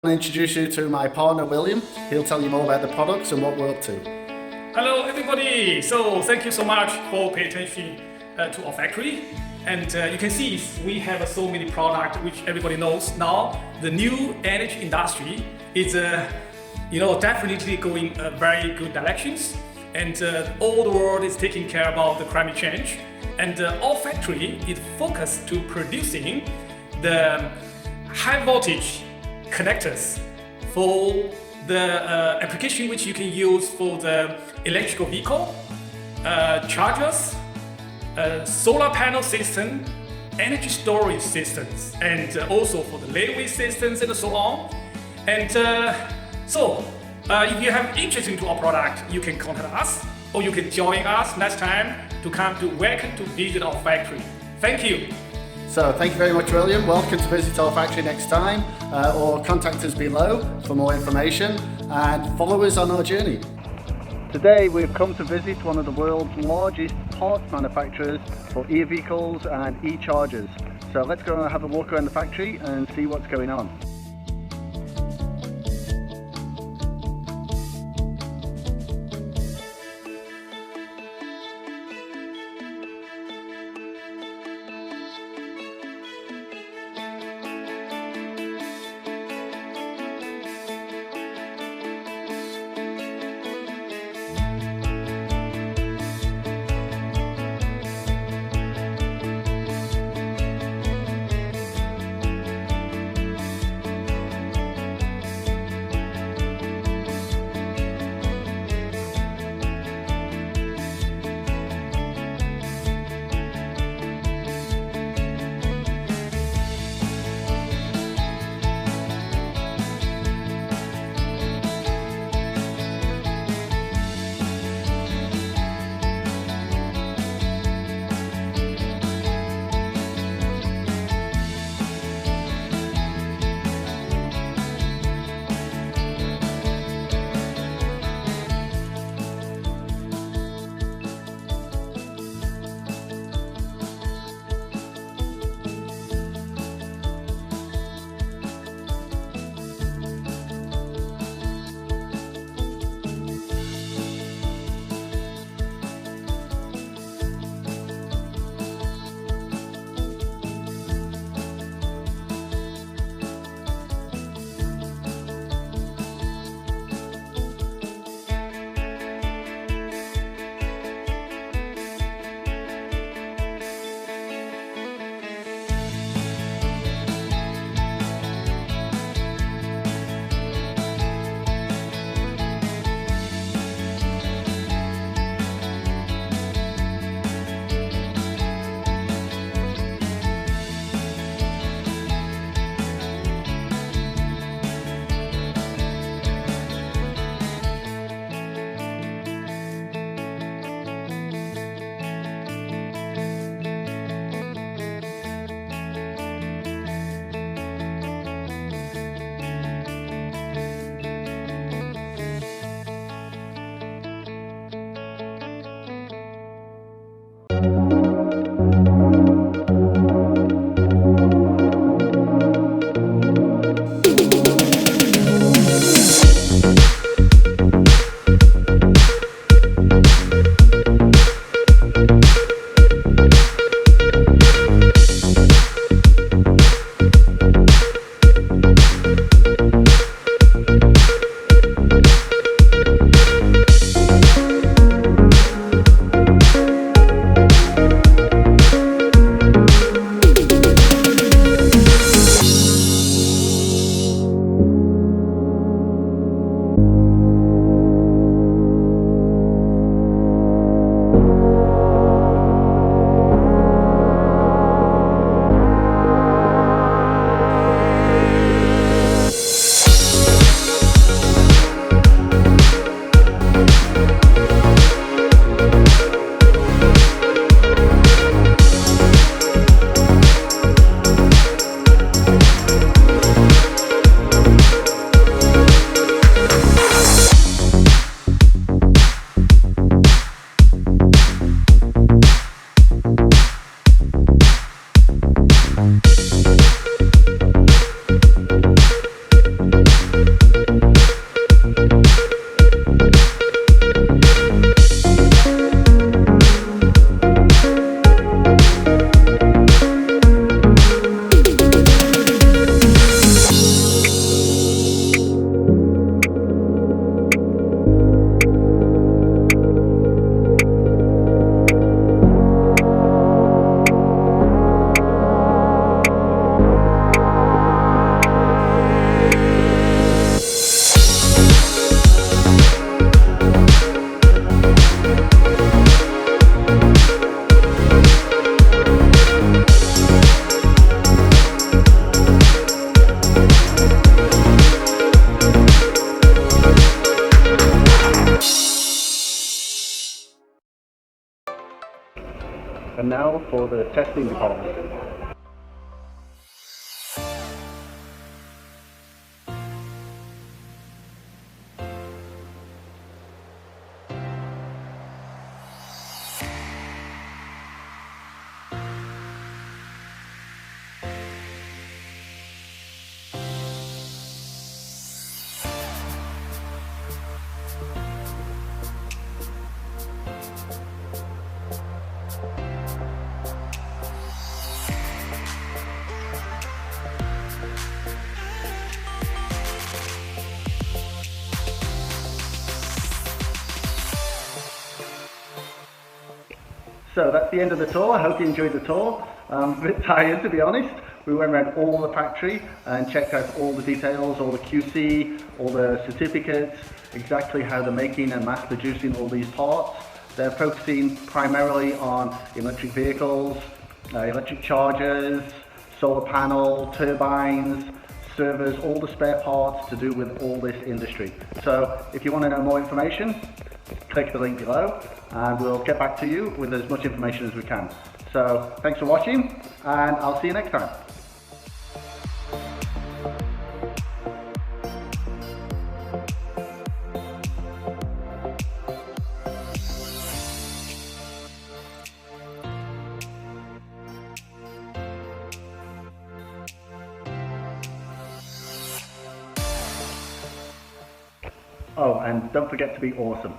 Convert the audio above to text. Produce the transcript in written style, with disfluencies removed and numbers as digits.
to introduce you to my partner William. He'll tell you more about the products and what we're up to. Hello everybody, so thank you so much for paying attention to our factory. And you can see we have so many products which everybody knows now. The new energy industry is definitely going very good directions, and all the world is taking care about the climate change. And our factory is focused to producing the high voltage connectors for the application which you can use for the electrical vehicle, chargers, solar panel system, energy storage systems, and also for the railway systems and so on. And if you have interest into our product, you can contact us or you can join us next time to come to welcome to visit our factory. Thank you. So thank you very much, William. Welcome to visit our factory next time, or contact us below for more information and follow us on our journey. Today we've come to visit one of the world's largest parts manufacturers for e-vehicles and e-chargers. So let's go and have a walk around the factory and see what's going on. tour for the testing department. So that's the end of the tour. I hope you enjoyed the tour. I'm a bit tired, to be honest. We went around all the factory and checked out all the details, all the QC, all the certificates, exactly how they're making and mass producing all these parts. They're focusing primarily on electric vehicles, electric chargers, solar panel, turbines, servers, all the spare parts to do with all this industry. So if you want to know more information, click the link below and we'll get back to you with as much information as we can. So thanks for watching and I'll see you next time. Oh, and don't forget to be awesome.